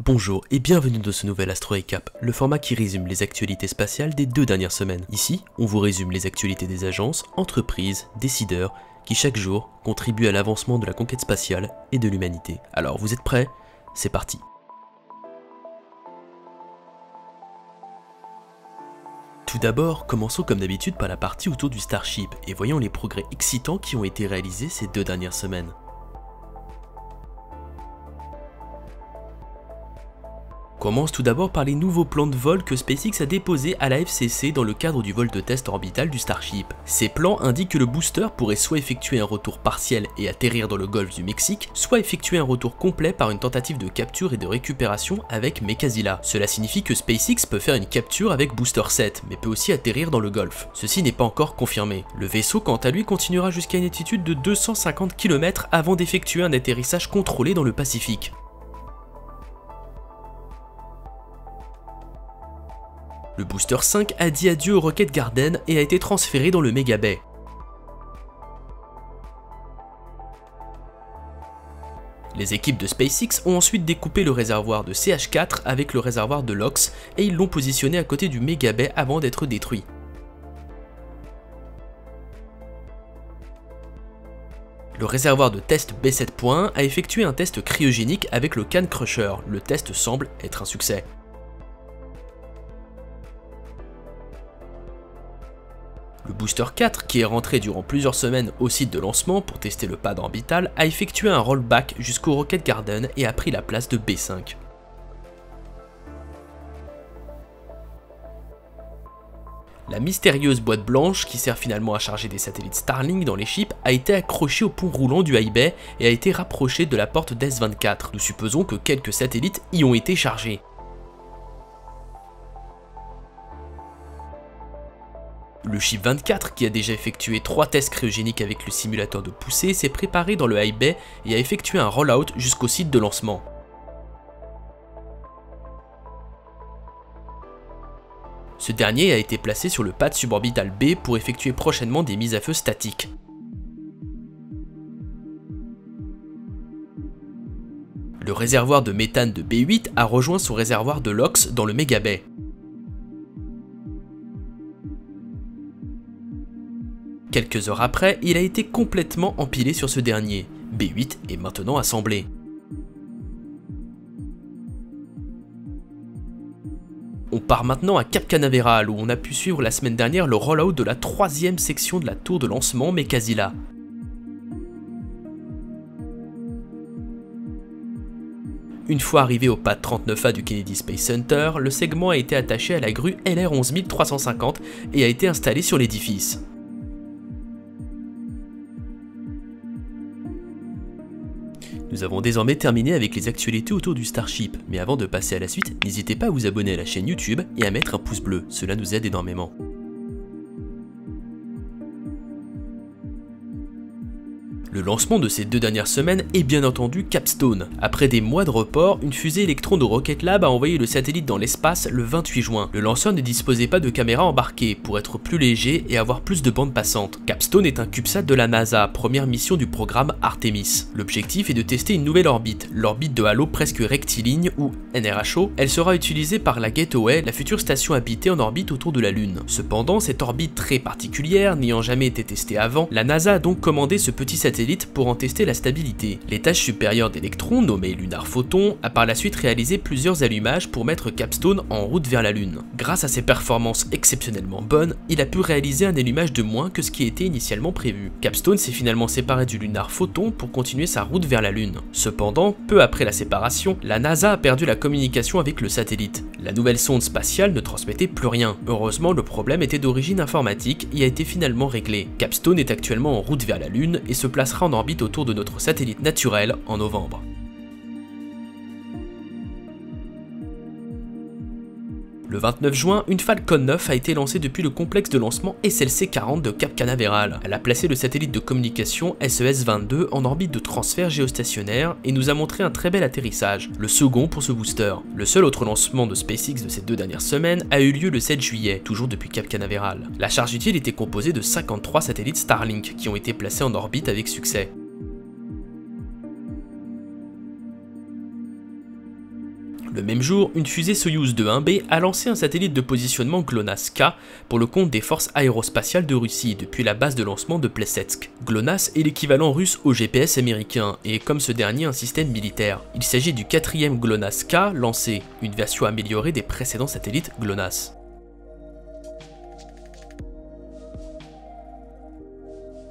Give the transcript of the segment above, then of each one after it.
Bonjour et bienvenue dans ce nouvel Astro Recap, le format qui résume les actualités spatiales des 2 dernières semaines. Ici, on vous résume les actualités des agences, entreprises, décideurs, qui chaque jour contribuent à l'avancement de la conquête spatiale et de l'humanité. Alors vous êtes prêts? C'est parti. Tout d'abord, commençons comme d'habitude par la partie autour du Starship et voyons les progrès excitants qui ont été réalisés ces 2 dernières semaines. Commence tout d'abord par les nouveaux plans de vol que SpaceX a déposés à la FCC dans le cadre du vol de test orbital du Starship. Ces plans indiquent que le booster pourrait soit effectuer un retour partiel et atterrir dans le golfe du Mexique, soit effectuer un retour complet par une tentative de capture et de récupération avec Mekazila. Cela signifie que SpaceX peut faire une capture avec Booster 7, mais peut aussi atterrir dans le golfe. Ceci n'est pas encore confirmé. Le vaisseau quant à lui continuera jusqu'à une altitude de 250 km avant d'effectuer un atterrissage contrôlé dans le Pacifique. Le Booster 5 a dit adieu au Rocket Garden et a été transféré dans le Mega Bay. Les équipes de SpaceX ont ensuite découpé le réservoir de CH4 avec le réservoir de LOX et ils l'ont positionné à côté du Mega Bay avant d'être détruit. Le réservoir de test B7.1 a effectué un test cryogénique avec le Can Crusher. Le test semble être un succès. Le Booster 4, qui est rentré durant plusieurs semaines au site de lancement pour tester le pad orbital, a effectué un rollback jusqu'au Rocket Garden et a pris la place de B5. La mystérieuse boîte blanche, qui sert finalement à charger des satellites Starlink dans les chips, a été accrochée au pont roulant du High Bay et a été rapprochée de la porte d'S24. Nous supposons que quelques satellites y ont été chargés. Le Ship 24, qui a déjà effectué 3 tests cryogéniques avec le simulateur de poussée, s'est préparé dans le High Bay et a effectué un rollout jusqu'au site de lancement. Ce dernier a été placé sur le pad suborbital B pour effectuer prochainement des mises à feu statiques. Le réservoir de méthane de B8 a rejoint son réservoir de LOX dans le Mega Bay. Quelques heures après, il a été complètement empilé sur ce dernier. B8 est maintenant assemblé. On part maintenant à Cap Canaveral où on a pu suivre la semaine dernière le rollout de la 3e section de la tour de lancement Mekazila. Une fois arrivé au pad 39A du Kennedy Space Center, le segment a été attaché à la grue LR 11350 et a été installé sur l'édifice. Nous avons désormais terminé avec les actualités autour du Starship, mais avant de passer à la suite, n'hésitez pas à vous abonner à la chaîne YouTube et à mettre un pouce bleu, cela nous aide énormément. Le lancement de ces 2 dernières semaines est bien entendu Capstone. Après des mois de report, une fusée Electron de Rocket Lab a envoyé le satellite dans l'espace le 28 juin. Le lanceur ne disposait pas de caméra embarquée pour être plus léger et avoir plus de bandes passantes. Capstone est un CubeSat de la NASA, première mission du programme Artemis. L'objectif est de tester une nouvelle orbite, l'orbite de halo presque rectiligne ou NRHO. Elle sera utilisée par la Gateway, la future station habitée en orbite autour de la Lune. Cependant, cette orbite très particulière n'ayant jamais été testée avant, la NASA a donc commandé ce petit satellite pour en tester la stabilité. L'étage supérieur d'Electron, nommé Lunar Photon, a par la suite réalisé plusieurs allumages pour mettre Capstone en route vers la Lune. Grâce à ses performances exceptionnellement bonnes, il a pu réaliser un allumage de moins que ce qui était initialement prévu. Capstone s'est finalement séparé du Lunar Photon pour continuer sa route vers la Lune. Cependant, peu après la séparation, la NASA a perdu la communication avec le satellite. La nouvelle sonde spatiale ne transmettait plus rien. Heureusement, le problème était d'origine informatique et a été finalement réglé. Capstone est actuellement en route vers la Lune et se placera en orbite autour de notre satellite naturel en novembre. Le 29 juin, une Falcon 9 a été lancée depuis le complexe de lancement SLC-40 de Cap Canaveral. Elle a placé le satellite de communication SES-22 en orbite de transfert géostationnaire et nous a montré un très bel atterrissage, le second pour ce booster. Le seul autre lancement de SpaceX de ces 2 dernières semaines a eu lieu le 7 juillet, toujours depuis Cap Canaveral. La charge utile était composée de 53 satellites Starlink qui ont été placés en orbite avec succès. Le même jour, une fusée Soyouz 2-1B a lancé un satellite de positionnement GLONASS-K pour le compte des forces aérospatiales de Russie depuis la base de lancement de Plesetsk. GLONASS est l'équivalent russe au GPS américain et est comme ce dernier un système militaire. Il s'agit du 4e GLONASS-K lancé, une version améliorée des précédents satellites GLONASS.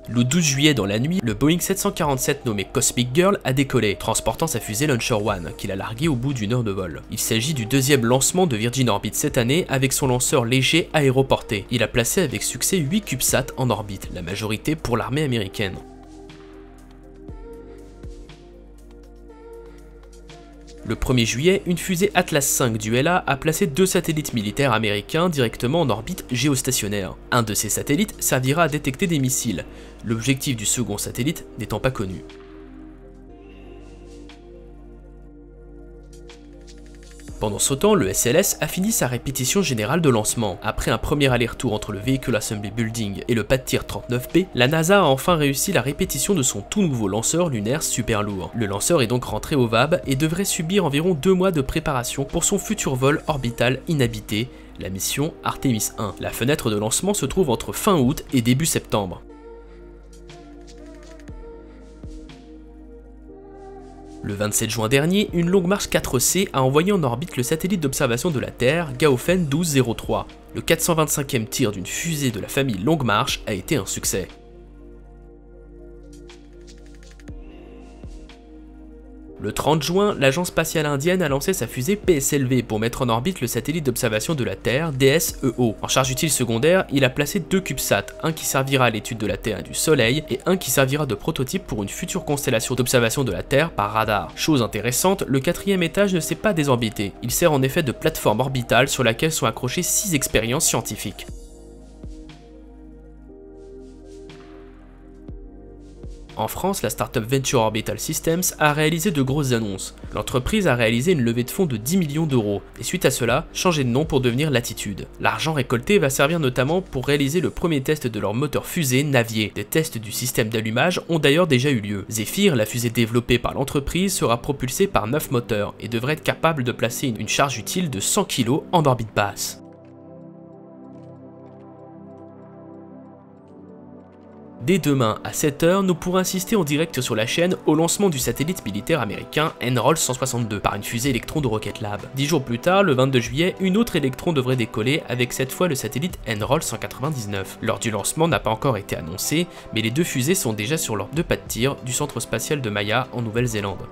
Le 12 juillet dans la nuit, le Boeing 747 nommé Cosmic Girl a décollé, transportant sa fusée Launcher One, qu'il a larguée au bout d'1 heure de vol. Il s'agit du 2e lancement de Virgin Orbit cette année avec son lanceur léger aéroporté. Il a placé avec succès 8 CubeSats en orbite, la majorité pour l'armée américaine. Le 1er juillet, une fusée Atlas V du LA a placé 2 satellites militaires américains directement en orbite géostationnaire. Un de ces satellites servira à détecter des missiles, l'objectif du second satellite n'étant pas connu. Pendant ce temps, le SLS a fini sa répétition générale de lancement. Après un premier aller-retour entre le Vehicle Assembly Building et le pad tir 39B, la NASA a enfin réussi la répétition de son tout nouveau lanceur lunaire super lourd. Le lanceur est donc rentré au VAB et devrait subir environ 2 mois de préparation pour son futur vol orbital inhabité, la mission Artemis 1. La fenêtre de lancement se trouve entre fin août et début septembre. Le 27 juin dernier, une longue marche 4C a envoyé en orbite le satellite d'observation de la Terre Gaofen 1203. Le 425e tir d'une fusée de la famille Longue Marche a été un succès. Le 30 juin, l'agence spatiale indienne a lancé sa fusée PSLV pour mettre en orbite le satellite d'observation de la Terre DSEO. En charge utile secondaire, il a placé 2 CubeSats, un qui servira à l'étude de la Terre et du Soleil, et un qui servira de prototype pour une future constellation d'observation de la Terre par radar. Chose intéressante, le 4e étage ne s'est pas désorbité. Il sert en effet de plateforme orbitale sur laquelle sont accrochées 6 expériences scientifiques. En France, la startup Venture Orbital Systems a réalisé de grosses annonces. L'entreprise a réalisé une levée de fonds de 10 millions d'euros et suite à cela, changé de nom pour devenir Latitude. L'argent récolté va servir notamment pour réaliser le premier test de leur moteur fusée Navier. Des tests du système d'allumage ont d'ailleurs déjà eu lieu. Zephyr, la fusée développée par l'entreprise, sera propulsée par 9 moteurs et devrait être capable de placer une charge utile de 100 kg en orbite basse. Dès demain à 7 h, nous pourrons assister en direct sur la chaîne au lancement du satellite militaire américain NROL 162 par une fusée Electron de Rocket Lab. 10 jours plus tard, le 22 juillet, une autre Electron devrait décoller avec cette fois le satellite NROL 199. L'heure du lancement n'a pas encore été annoncée, mais les 2 fusées sont déjà sur leurs 2 pas de tir du centre spatial de Maya en Nouvelle-Zélande.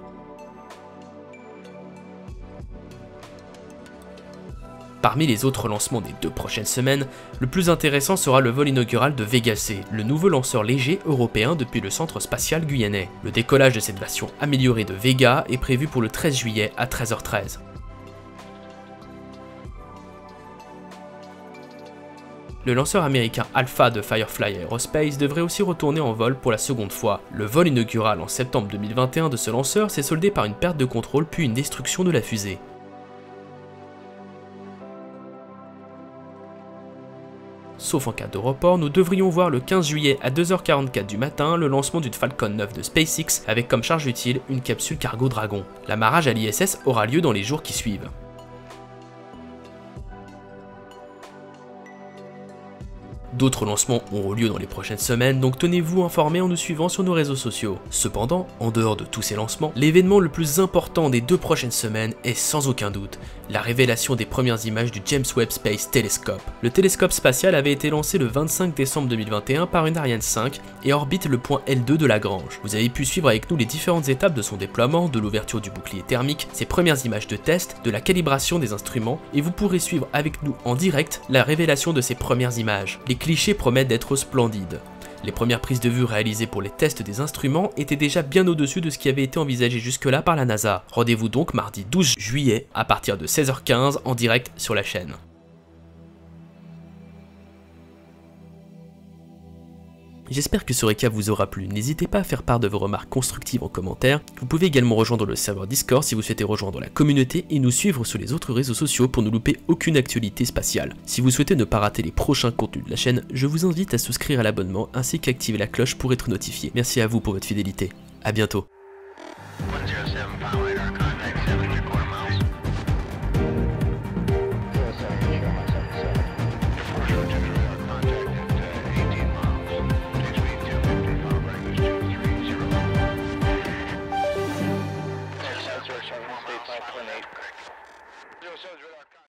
Parmi les autres lancements des 2 prochaines semaines, le plus intéressant sera le vol inaugural de Vega C, le nouveau lanceur léger européen depuis le centre spatial guyanais. Le décollage de cette version améliorée de Vega est prévu pour le 13 juillet à 13 h 13. Le lanceur américain Alpha de Firefly Aerospace devrait aussi retourner en vol pour la seconde fois. Le vol inaugural en septembre 2021 de ce lanceur s'est soldé par une perte de contrôle puis une destruction de la fusée. Sauf en cas de report, nous devrions voir le 15 juillet à 2 h 44 du matin le lancement d'une Falcon 9 de SpaceX avec comme charge utile une capsule cargo Dragon. L'amarrage à l'ISS aura lieu dans les jours qui suivent. D'autres lancements auront lieu dans les prochaines semaines, donc tenez-vous informés en nous suivant sur nos réseaux sociaux. Cependant, en dehors de tous ces lancements, l'événement le plus important des 2 prochaines semaines est sans aucun doute la révélation des premières images du James Webb Space Telescope. Le télescope spatial avait été lancé le 25 décembre 2021 par une Ariane 5 et orbite le point L2 de Lagrange. Vous avez pu suivre avec nous les différentes étapes de son déploiement, de l'ouverture du bouclier thermique, ses premières images de test, de la calibration des instruments, et vous pourrez suivre avec nous en direct la révélation de ces premières images. Les clichés promettent d'être splendides. Les premières prises de vue réalisées pour les tests des instruments étaient déjà bien au-dessus de ce qui avait été envisagé jusque-là par la NASA. Rendez-vous donc mardi 12 juillet à partir de 16 h 15 en direct sur la chaîne. J'espère que ce récap vous aura plu, n'hésitez pas à faire part de vos remarques constructives en commentaire. Vous pouvez également rejoindre le serveur Discord si vous souhaitez rejoindre la communauté et nous suivre sur les autres réseaux sociaux pour ne louper aucune actualité spatiale. Si vous souhaitez ne pas rater les prochains contenus de la chaîne, je vous invite à souscrire à l'abonnement ainsi qu'activer la cloche pour être notifié. Merci à vous pour votre fidélité, à bientôt. 107 Power, contact 7